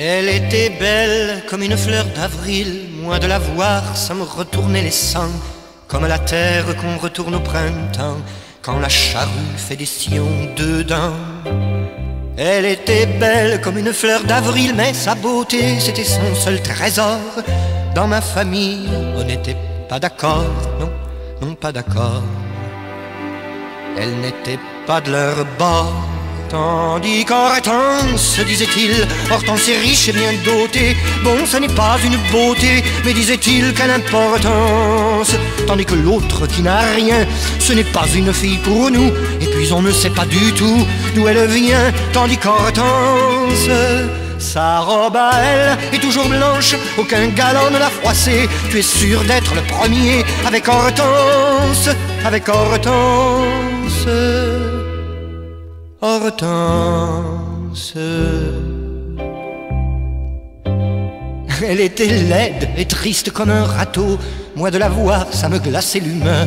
Elle était belle comme une fleur d'avril, moi de la voir ça me retournait les sangs, comme la terre qu'on retourne au printemps, quand la charrue fait des sillons dedans. Elle était belle comme une fleur d'avril, mais sa beauté c'était son seul trésor. Dans ma famille on n'était pas d'accord, non, non pas d'accord. Elle n'était pas de leur bord. Tandis qu'Hortense, disait-il, Hortense est riche et bien dotée. Bon, ce n'est pas une beauté, mais disait-il, quelle importance. Tandis que l'autre qui n'a rien, ce n'est pas une fille pour nous. Et puis on ne sait pas du tout d'où elle vient. Tandis qu'Hortense, sa robe à elle est toujours blanche, aucun galant ne l'a froissée. Tu es sûr d'être le premier avec Hortense, avec Hortense. Hortense. Elle était laide et triste comme un râteau. Moi de la voir, ça me glaçait l'humeur.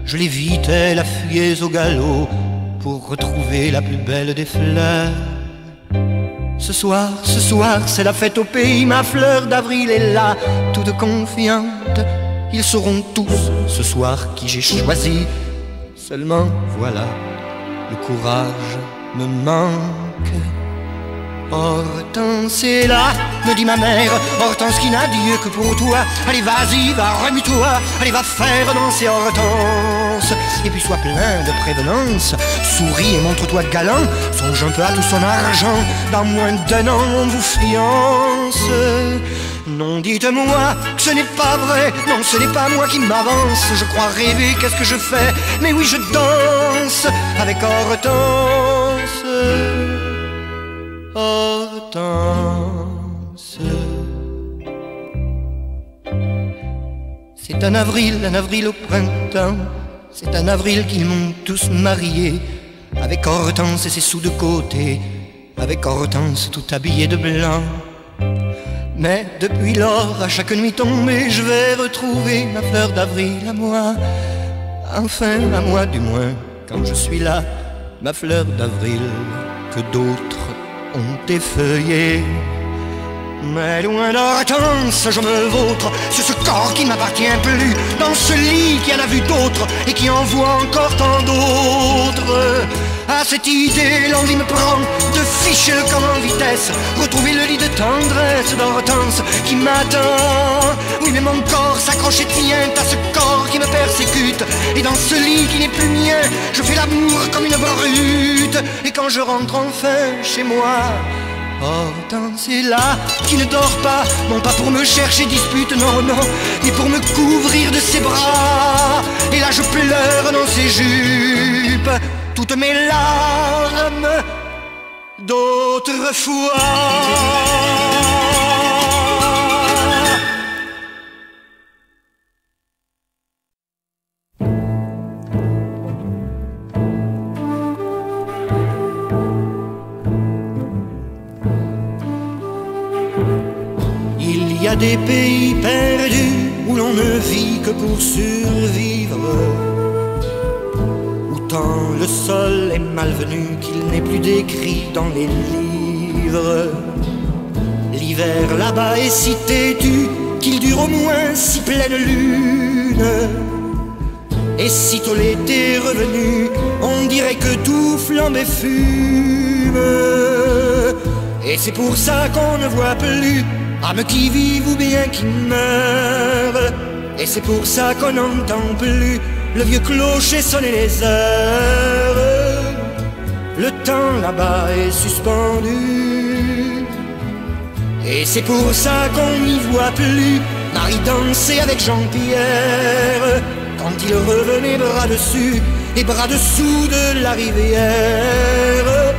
Je l'évitais, la fuyais au galop pour retrouver la plus belle des fleurs. Ce soir, c'est la fête au pays. Ma fleur d'avril est là, toute confiante. Ils sauront tous ce soir qui j'ai choisi. Seulement voilà, le courage me manque. Hortense est là, me dit ma mère, Hortense qui n'a Dieu que pour toi. Allez vas-y, va, remue-toi, allez va faire danser Hortense. Et puis sois plein de prévenance, souris et montre-toi galant. Songe un peu à tout son argent, dans moins d'un an on vous fiance. Non, dites-moi que ce n'est pas vrai, non ce n'est pas moi qui m'avance. Je crois rêver, qu'est-ce que je fais? Mais oui je danse avec Hortense. Hortense. C'est un avril au printemps. C'est un avril qu'ils m'ont tous marié. Avec Hortense et ses sous de côté. Avec Hortense tout habillé de blanc. Mais depuis lors, à chaque nuit tombée, je vais retrouver ma fleur d'avril à moi. Enfin, à moi du moins, quand je suis là, ma fleur d'avril que d'autres ont effeuillée. Mais loin d'Hortense, je me vautre sur ce corps qui ne m'appartient plus, dans ce lit qui en a vu d'autres et qui en voit encore tant d'autres. À cette idée, l'envie me prend de ficher le camp en vitesse, retrouver le lit de tendresse d'Hortense qui m'attend. Oui, mais mon corps s'accroche et tient à ce corps qui me persécute, et dans ce lit qui n'est plus mien, je fais l'amour comme une brute. Et quand je rentre enfin chez moi, Hortense est là, qui ne dort pas, non pas pour me chercher dispute, non, non, mais pour me couvrir de ses bras. Et là je pleure dans ses jupes toutes mes larmes d'autrefois. Il y a des pays perdus où l'on ne vit que pour survivre, où tant le sol est malvenu qu'il n'est plus décrit dans les livres. L'hiver là-bas est si têtu qu'il dure au moins 6 pleines lunes, et sitôt l'été revenu, on dirait que tout flambe et fume. Et c'est pour ça qu'on ne voit plus âmes qui vivent ou bien qui meurent. Et c'est pour ça qu'on n'entend plus le vieux clocher sonner les heures. Le temps là-bas est suspendu. Et c'est pour ça qu'on n'y voit plus Marie danser avec Jean-Pierre quand il revenait bras dessus et bras dessous de la rivière.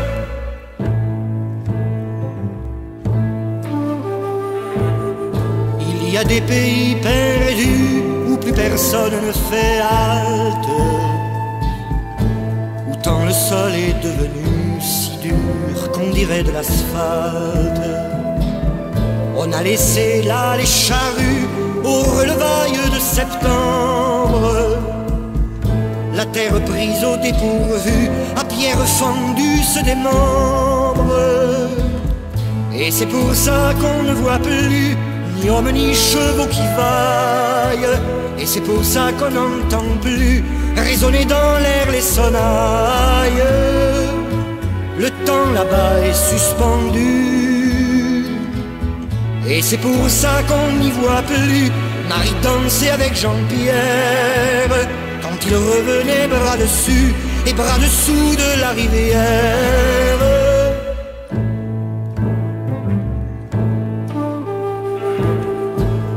Il y a des pays perdus où plus personne ne fait halte, où tant le sol est devenu si dur qu'on dirait de l'asphalte. On a laissé là les charrues au relevail de septembre, la terre prise au dépourvu, à pierre fendue se démembre. Et c'est pour ça qu'on ne voit plus ni hommes ni chevaux qui vaillent. Et c'est pour ça qu'on n'entend plus résonner dans l'air les sonnailles. Le temps là-bas est suspendu. Et c'est pour ça qu'on n'y voit plus Marie danser avec Jean-Pierre quand il revenait bras dessus et bras dessous de la rivière.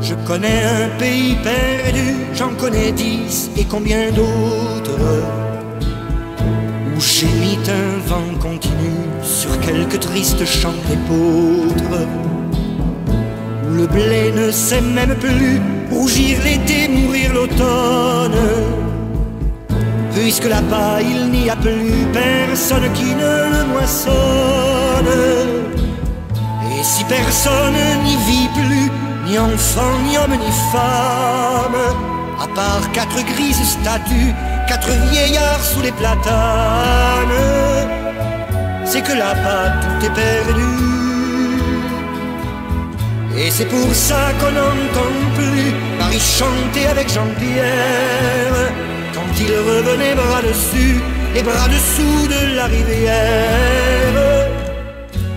Je connais un pays perdu, j'en connais 10 et combien d'autres, où gémit un vent continu sur quelques tristes champs d'épeautres, où le blé ne sait même plus rougir l'été, mourir l'automne, puisque là-bas il n'y a plus personne qui ne le moissonne. Et si personne n'y vit plus, ni enfant, ni homme, ni femme, à part 4 grises statues, 4 vieillards sous les platanes, c'est que là-bas tout est perdu. Et c'est pour ça qu'on n'entend plus Marie chanter avec Jean-Pierre quand il revenait bras dessus et bras dessous de la rivière.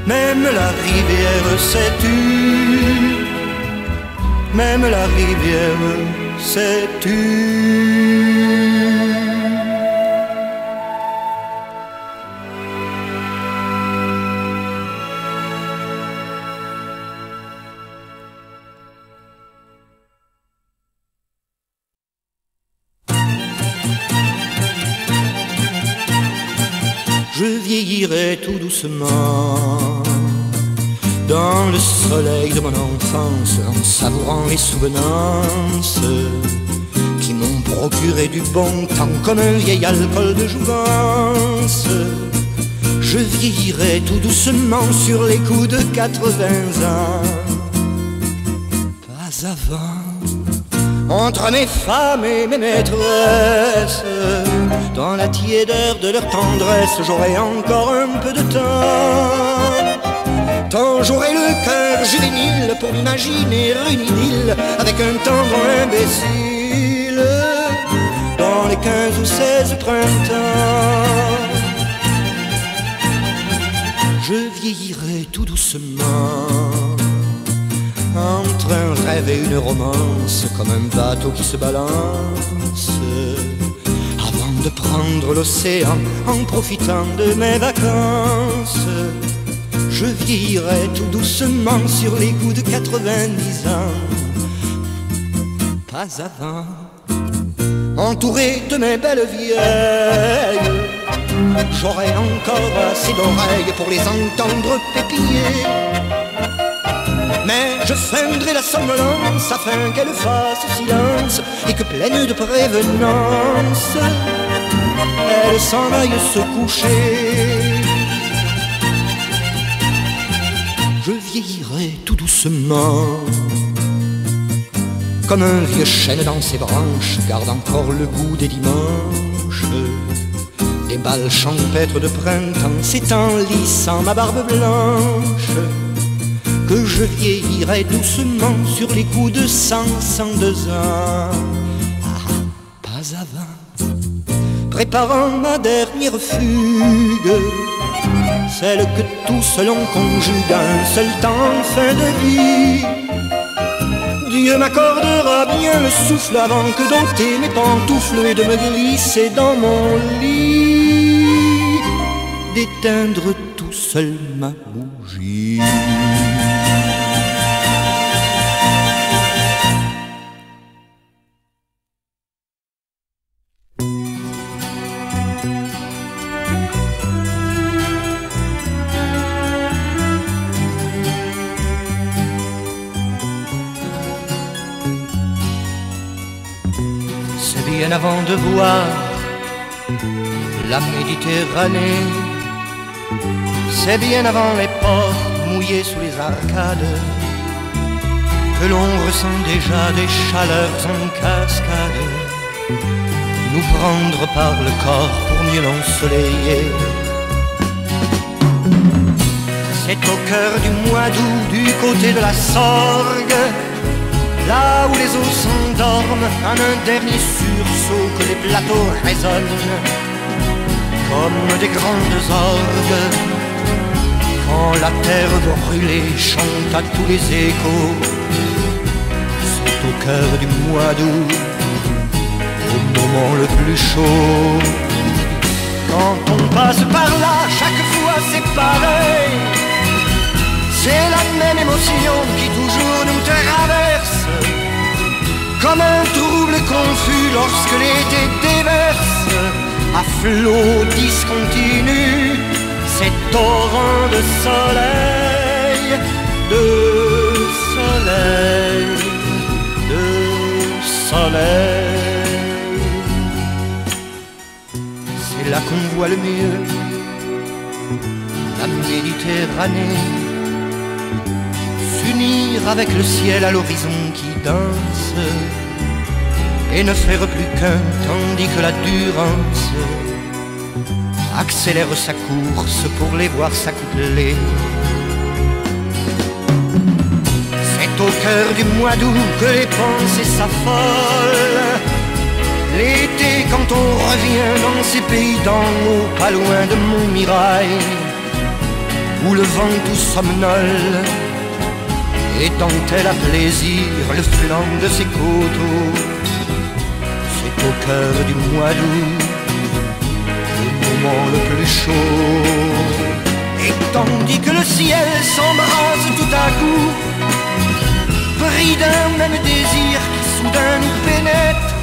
Même la rivière s'est tue, même la rivière s'est tue. Je vieillirai tout doucement dans le soleil de mon enfance, en savourant les souvenances qui m'ont procuré du bon temps comme un vieil alcool de jouvence. Je vieillirai tout doucement sur les coups de 80 ans, pas avant. Entre mes femmes et mes maîtresses, dans la tiédeur de leur tendresse, j'aurai encore un peu de temps. Tant j'aurai le cœur juvénile pour m'imaginer une idylle avec un tendre imbécile dans les 15 ou 16 printemps. Je vieillirai tout doucement entre un rêve et une romance, comme un bateau qui se balance, avant de prendre l'océan en profitant de mes vacances. Je vieillirai tout doucement sur les coups de 90 ans, pas avant. Entouré de mes belles vieilles, j'aurai encore assez d'oreilles pour les entendre pépiller. Mais je feindrai la somnolence afin qu'elle fasse silence et que pleine de prévenance, elle s'en aille se coucher. Je vieillirai tout doucement comme un vieux chêne dans ses branches, garde encore le goût des dimanches, des balles champêtres de printemps. C'est en lissant ma barbe blanche que je vieillirai doucement sur les coups de 102 ans. Ah, pas avant. Préparant ma dernière fugue, celle que tout seul on conjugue un seul temps en fin de vie. Dieu m'accordera bien le souffle avant que d'ôter mes pantoufles et de me glisser dans mon lit, d'éteindre tout seul ma bougie. C'est bien avant de voir la Méditerranée, c'est bien avant les ports mouillés sous les arcades, que l'on ressent déjà des chaleurs en cascade nous prendre par le corps pour mieux l'ensoleiller. C'est au cœur du mois d'août, du côté de la Sorgue, là où les eaux s'endorment, en un dernier sursaut que les plateaux résonnent comme des grandes orgues. Quand la terre brûlée chante à tous les échos, c'est au cœur du mois d'août, au moment le plus chaud. Quand on passe par là, chaque fois c'est pareil. C'est la même émotion qui toujours nous traverse, comme un trouble confus lorsque l'été déverse à flot discontinu ces torrents de soleil, de soleil, de soleil. C'est là qu'on voit le mieux la Méditerranée s'unir avec le ciel à l'horizon qui danse et ne faire plus qu'un, tandis que la Durance accélère sa course pour les voir s'accoupler. C'est au cœur du mois d'août que les pensées s'affolent. L'été, quand on revient dans ces pays d'en haut, pas loin de Montmirail, où le vent tout somnole et dentelle à plaisir le flanc de ses coteaux. C'est au cœur du mois d'août, le moment le plus chaud. Et tandis que le ciel s'embrase tout à coup, pris d'un même désir qui soudain nous pénètre,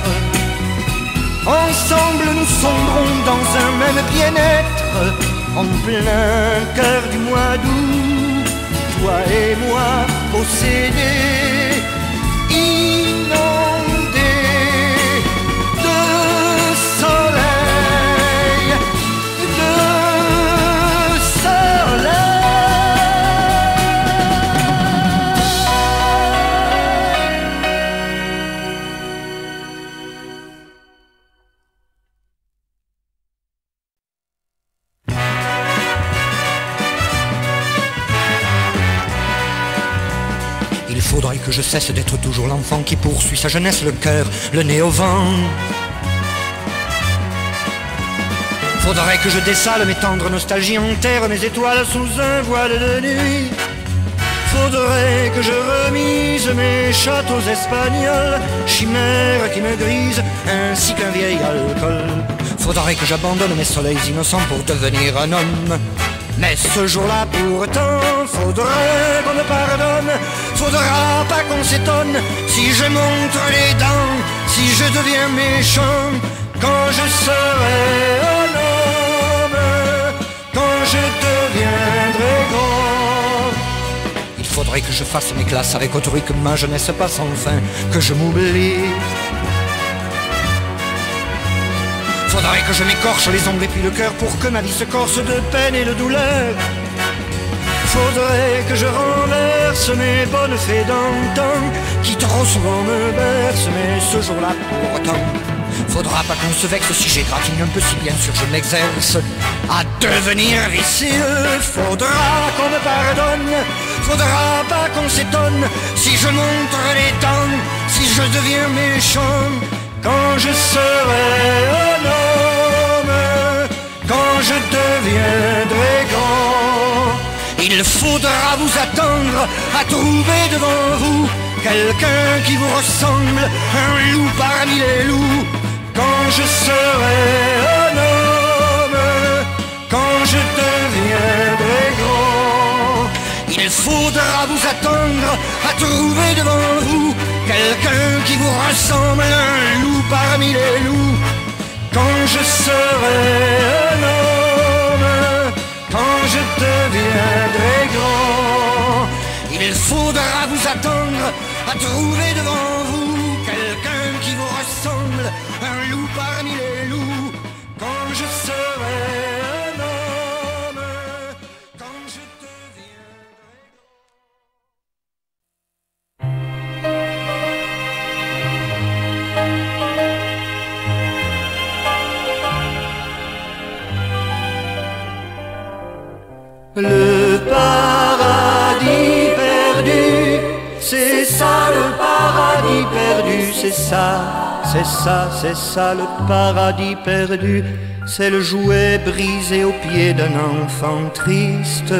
ensemble nous sombrons dans un même bien-être, en plein cœur du mois d'août, toi et moi possédés, inondés de soleil, de soleil. Il faudrait que je cesse d'être toujours l'enfant qui poursuit sa jeunesse, le cœur, le nez au vent. Faudrait que je dessale mes tendres nostalgies, enterre mes étoiles sous un voile de nuit. Faudrait que je remise mes châteaux espagnols, chimères qui me grisent ainsi qu'un vieil alcool. Faudrait que j'abandonne mes soleils innocents pour devenir un homme. Mais ce jour-là pourtant, faudrait qu'on me pardonne. Faudra pas qu'on s'étonne si je montre les dents, si je deviens méchant, quand je serai un homme, quand je deviendrai grand. Il faudrait que je fasse mes classes avec autrui, que ma jeunesse passe enfin, que je m'oublie. Faudrait que je m'écorche les ongles et puis le cœur pour que ma vie se corse de peine et de douleur. Faudrait que je renverse mes bonnes fées d'antan qui trop souvent me bercent, mais ce jour-là pourtant faudra pas qu'on se vexe si j'égratigne un peu, si bien sûr je m'exerce à devenir vicieux. Faudra qu'on me pardonne, faudra pas qu'on s'étonne si je montre les dents, si je deviens méchant, quand je serai un homme, quand je deviendrai grand. Il faudra vous attendre à trouver devant vous quelqu'un qui vous ressemble, un loup parmi les loups, quand je serai un homme, quand je deviendrai grand. Il faudra vous attendre à trouver devant vous quelqu'un qui vous ressemble, un loup parmi les loups, quand je serai un homme, quand je deviendrai grand. Il faudra vous attendre à trouver devant vous quelqu'un qui vous ressemble, un loup parmi les loups, quand je serai un homme, quand je deviendrai grand. Le perdu, c'est ça, c'est ça, c'est ça le paradis perdu. C'est le jouet brisé au pied d'un enfant triste,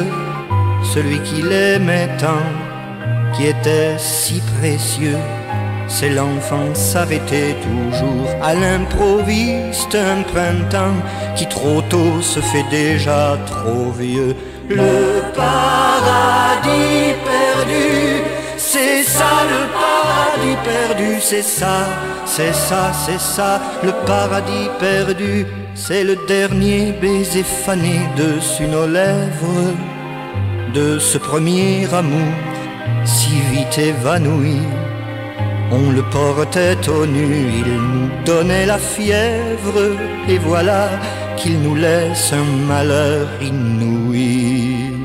celui qu'il aimait tant, qui était si précieux. C'est l'enfant s'arrêter toujours à l'improviste, un printemps qui trop tôt se fait déjà trop vieux. Le paradis perdu, c'est ça le paradis perdu, c'est ça, c'est ça, c'est ça le paradis perdu. C'est le dernier baiser fané dessus nos lèvres, de ce premier amour si vite évanoui. On le portait au nu, il nous donnait la fièvre, et voilà qu'il nous laisse un malheur inouï.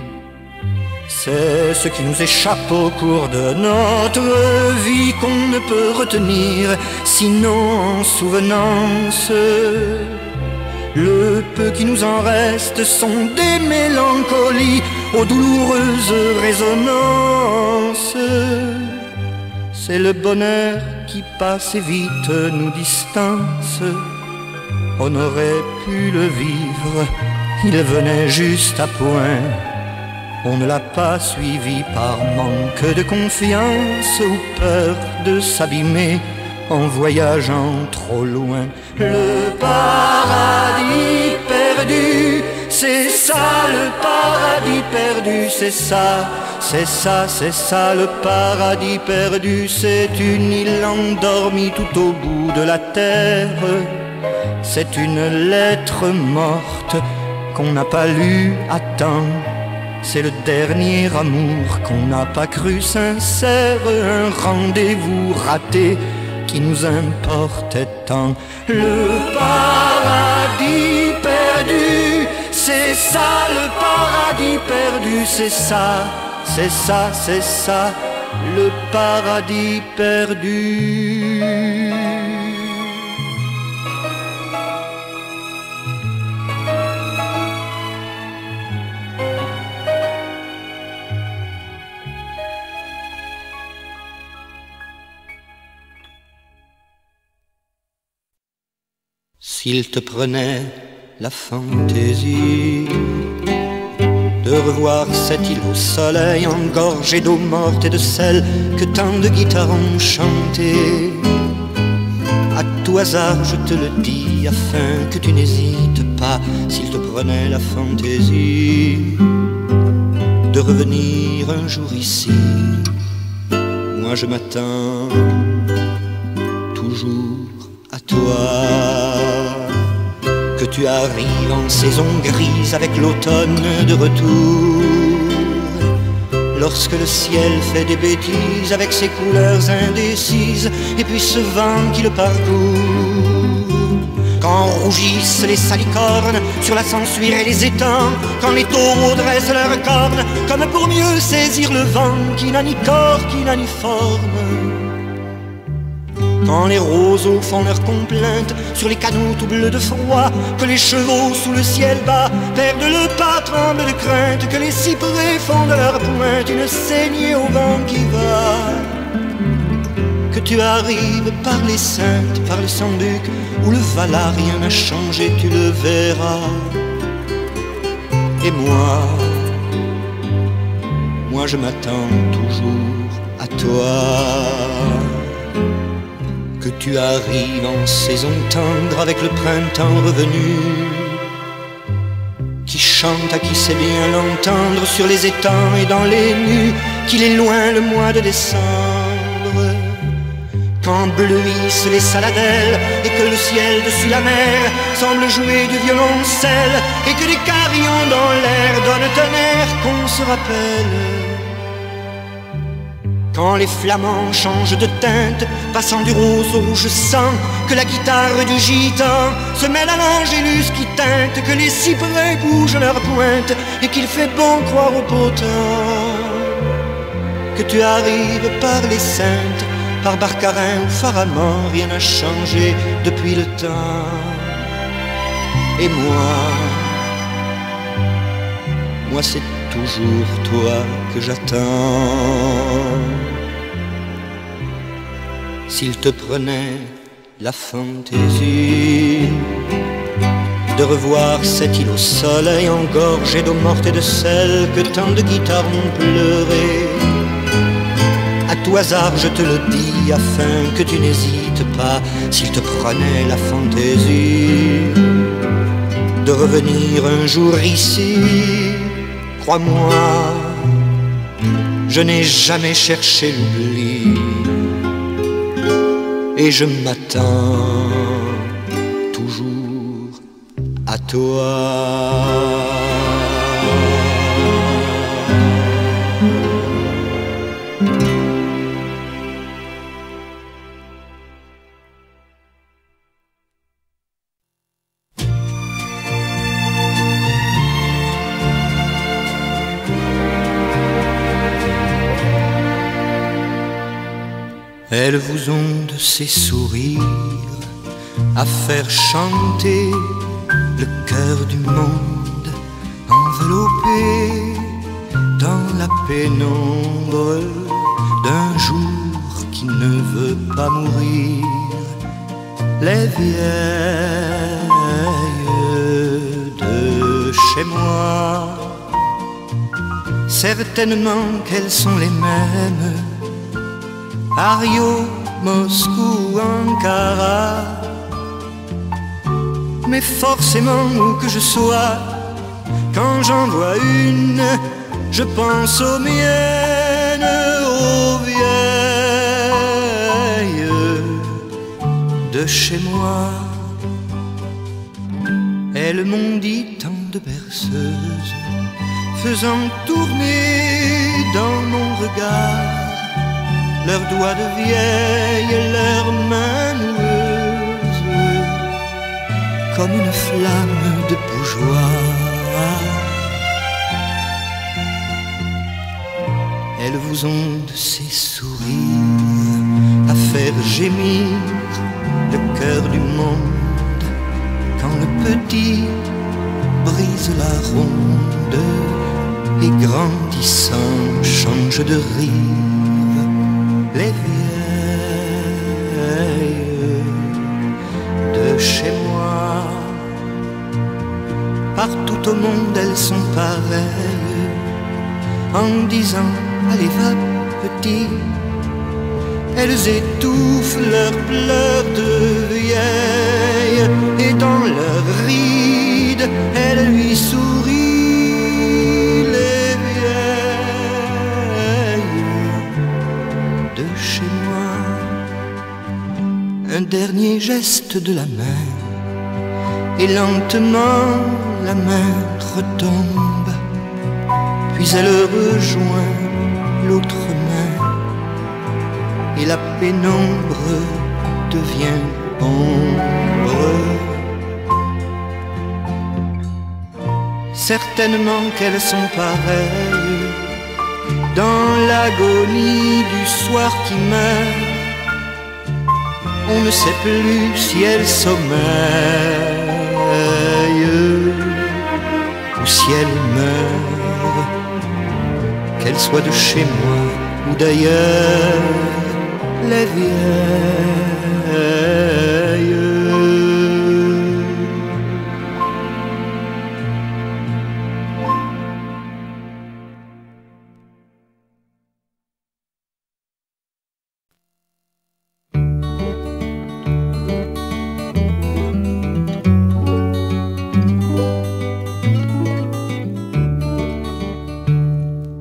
C'est ce qui nous échappe au cours de notre vie qu'on ne peut retenir, sinon en souvenance. Le peu qui nous en reste sont des mélancolies aux douloureuses résonances. C'est le bonheur qui passe et vite nous distance. On aurait pu le vivre, il venait juste à point. On ne l'a pas suivi par manque de confiance ou peur de s'abîmer en voyageant trop loin. Le paradis perdu, c'est ça le paradis perdu, c'est ça, c'est ça, c'est ça le paradis perdu. C'est une île endormie tout au bout de la terre, c'est une lettre morte qu'on n'a pas lue à temps. C'est le dernier amour qu'on n'a pas cru sincère, un rendez-vous raté qui nous importait tant. Le paradis perdu, c'est ça le paradis perdu, c'est ça, c'est ça, c'est ça le paradis perdu. S'il te prenait la fantaisie de revoir cette île au soleil engorgée d'eau morte et de sel que tant de guitares ont chanté, à tout hasard je te le dis afin que tu n'hésites pas, s'il te prenait la fantaisie de revenir un jour ici, moi je m'attends toujours à toi. Que tu arrives en saison grise avec l'automne de retour, lorsque le ciel fait des bêtises avec ses couleurs indécises et puis ce vent qui le parcourt. Quand rougissent les salicornes sur la Sansuire et les étangs, quand les taureaux dressent leurs cornes comme pour mieux saisir le vent qui n'a ni corps, qui n'a ni forme. Quand les roseaux font leurs complaintes sur les canaux tout bleus de froid, que les chevaux sous le ciel bas perdent le pas, tremblent de crainte, que les cyprès font de leur pointe une saignée au vent qui va. Que tu arrives par les Saintes, par le Sambuc ou le Valar, rien n'a changé, tu le verras. Et moi je m'attends toujours à toi. Que tu arrives en saison tendre avec le printemps revenu, qui chante à qui sait bien l'entendre sur les étangs et dans les nues, qu'il est loin le mois de décembre. Quand bleuissent les saladelles et que le ciel dessus la mer semble jouer du violoncelle et que les carillons dans l'air donnent un air qu'on se rappelle. Quand les flamants changent de teinte, passant du rose au rouge sang, que la guitare du gitan se mêle à l'angélus qui teinte, que les cyprès bougent leur pointe et qu'il fait bon croire au beau temps. Que tu arrives par les Saintes, par Barcarin ou Faramand, rien n'a changé depuis le temps. Et moi c'est toujours toi que j'attends. s'il te prenait la fantaisie de revoir cette île au soleil engorgée d'eau morte et de sel que tant de guitares ont pleuré. À tout hasard je te le dis afin que tu n'hésites pas, s'il te prenait la fantaisie de revenir un jour ici, crois-moi, je n'ai jamais cherché l'oubli et je m'attends toujours à toi. Elles vous ont de ces sourires à faire chanter le cœur du monde, enveloppé dans la pénombre d'un jour qui ne veut pas mourir. Les vieilles de chez moi, certainement qu'elles sont les mêmes, à Rio, Moscou, Ankara. Mais forcément où que je sois, quand j'en vois une, je pense aux miennes, aux vieilles de chez moi. Elles m'ont dit tant de berceuses, faisant tourner dans mon regard leurs doigts de vieille, leurs mains noueuses, comme une flamme de bougeoir. Elles vous ont de ces sourires à faire gémir le cœur du monde, quand le petit brise la ronde et grandissant change de rire. Les vieilles de chez moi, partout au monde elles sont pareilles, en disant allez va petit, elles étouffent leurs pleurs de vieilles et dans leurs rides elles lui sourient. Un dernier geste de la main, et lentement la main retombe, puis elle rejoint l'autre main, et la pénombre devient ombre. Certainement qu'elles sont pareilles dans l'agonie du soir qui meurt. On ne sait plus si elles sommeillent ou si elles meurent, qu'elles soient de chez moi ou d'ailleurs, les vieilles.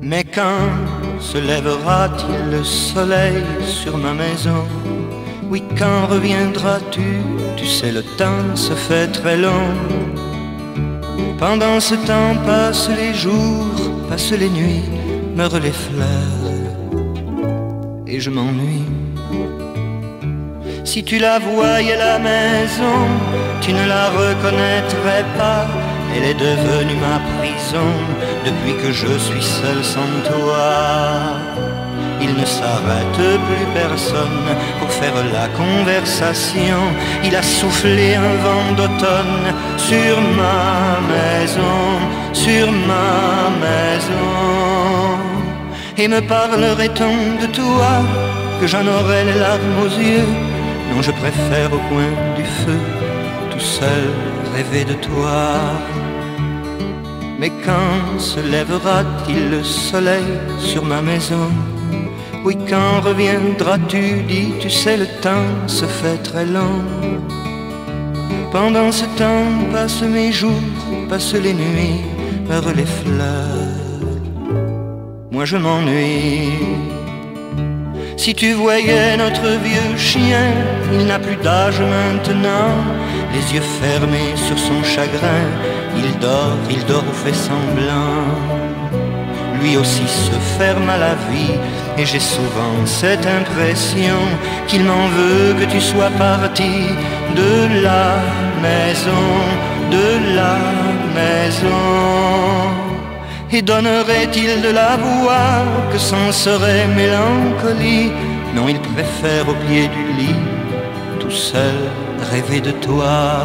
Mais quand se lèvera-t-il le soleil sur ma maison? Oui, quand reviendras-tu? Tu sais, le temps se fait très long. Pendant ce temps passent les jours, passent les nuits, meurent les fleurs, et je m'ennuie. Si tu la voyais la maison, tu ne la reconnaîtrais pas. Elle est devenue ma prison depuis que je suis seul sans toi. Il ne s'arrête plus personne pour faire la conversation. Il a soufflé un vent d'automne sur ma maison, sur ma maison. Et me parlerait-on de toi que j'en aurai les larmes aux yeux. Non, je préfère au coin du feu, tout seul, rêver de toi. Mais quand se lèvera-t-il le soleil sur ma maison? Oui, quand reviendras-tu? Dis, tu sais, le temps se fait très long. Pendant ce temps passent mes jours, passent les nuits, meurent les fleurs. Moi je m'ennuie. Si tu voyais notre vieux chien, il n'a plus d'âge maintenant. Les yeux fermés sur son chagrin, il dort ou fait semblant. Lui aussi se ferme à la vie, et j'ai souvent cette impression qu'il m'en veut que tu sois parti de la maison, de la maison. Et donnerait-il de la voix que c'en serait mélancolie? Non, il préfère au pied du lit, tout seul, rêver de toi.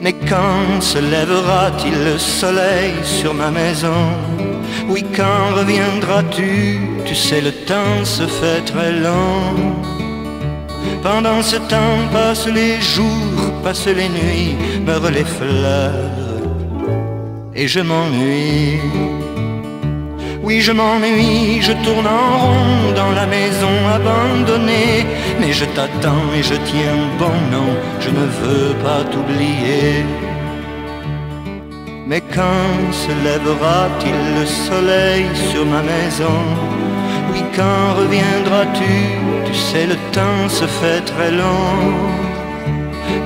Mais quand se lèvera-t-il le soleil sur ma maison? Oui, quand reviendras-tu? Tu sais, le temps se fait très long. Pendant ce temps passent les jours, passent les nuits, meurent les fleurs. Et je m'ennuie. Oui, je m'ennuie, je tourne en rond dans la maison abandonnée. Mais je t'attends et je tiens bon, non, je ne veux pas t'oublier. Mais quand se lèvera-t-il le soleil sur ma maison? Oui, quand reviendras-tu? Tu sais, le temps se fait très long.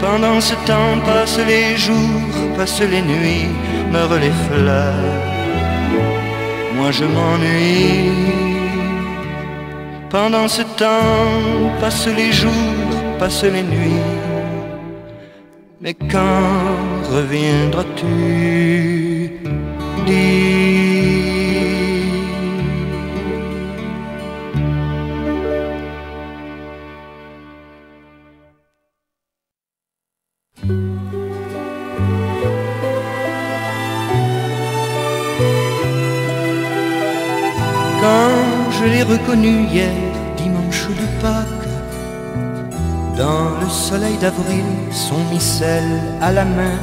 Pendant ce temps passent les jours, passent les nuits, meurent les fleurs. Moi je m'ennuie. Pendant ce temps passent les jours, passent les nuits. Mais quand reviendras-tu? Dis. Quand je l'ai reconnue hier, dimanche de Pâques, dans le soleil d'avril, son missel à la main,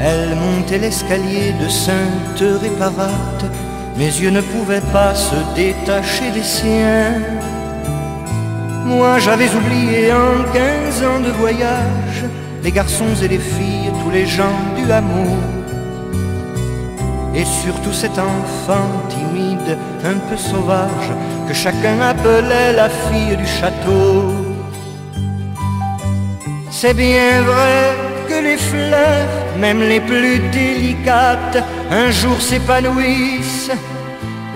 elle montait l'escalier de Sainte Réparate. Mes yeux ne pouvaient pas se détacher des siens. Moi j'avais oublié en 15 ans de voyage les garçons et les filles, tous les gens du hameau. Et surtout cet enfant timide, un peu sauvage, que chacun appelait la fille du château. C'est bien vrai que les fleurs, même les plus délicates, un jour s'épanouissent.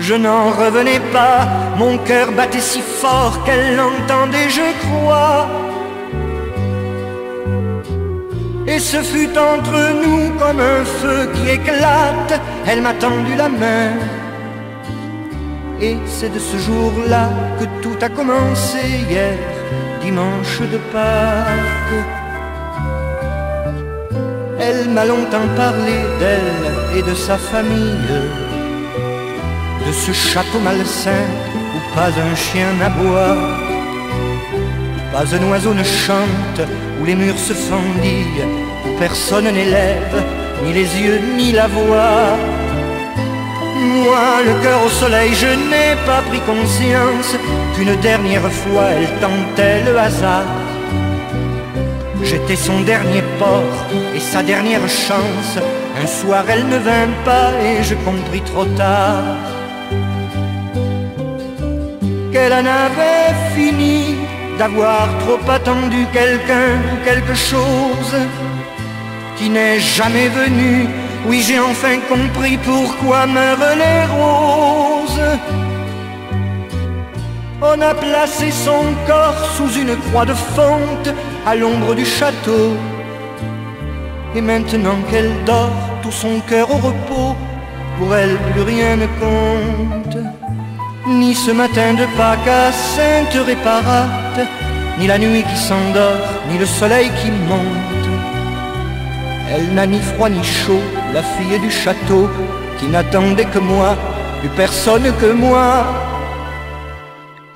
Je n'en revenais pas, mon cœur battait si fort qu'elle l'entendait, je crois. Et ce fut entre nous comme un feu qui éclate. Elle m'a tendu la main. Et c'est de ce jour-là que tout a commencé hier, dimanche de Pâques. Elle m'a longtemps parlé d'elle et de sa famille, de ce château malsain où pas un chien n'aboie, pas un oiseau ne chante, où les murs se fendillent, où personne n'élève ni les yeux ni la voix. Moi, le cœur au soleil, je n'ai pas pris conscience qu'une dernière fois elle tentait le hasard. J'étais son dernier port et sa dernière chance. Un soir elle ne vint pas et je compris trop tard qu'elle en avait fini d'avoir trop attendu quelqu'un ou quelque chose qui n'est jamais venu. Oui, j'ai enfin compris pourquoi meurent les roses. On a placé son corps sous une croix de fonte à l'ombre du château. Et maintenant qu'elle dort, tout son cœur au repos, pour elle plus rien ne compte. Ni ce matin de Pâques à Sainte Réparate, ni la nuit qui s'endort, ni le soleil qui monte. Elle n'a ni froid ni chaud, la fille du château, qui n'attendait que moi, plus personne que moi.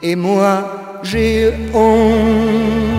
et moi j'ai honte.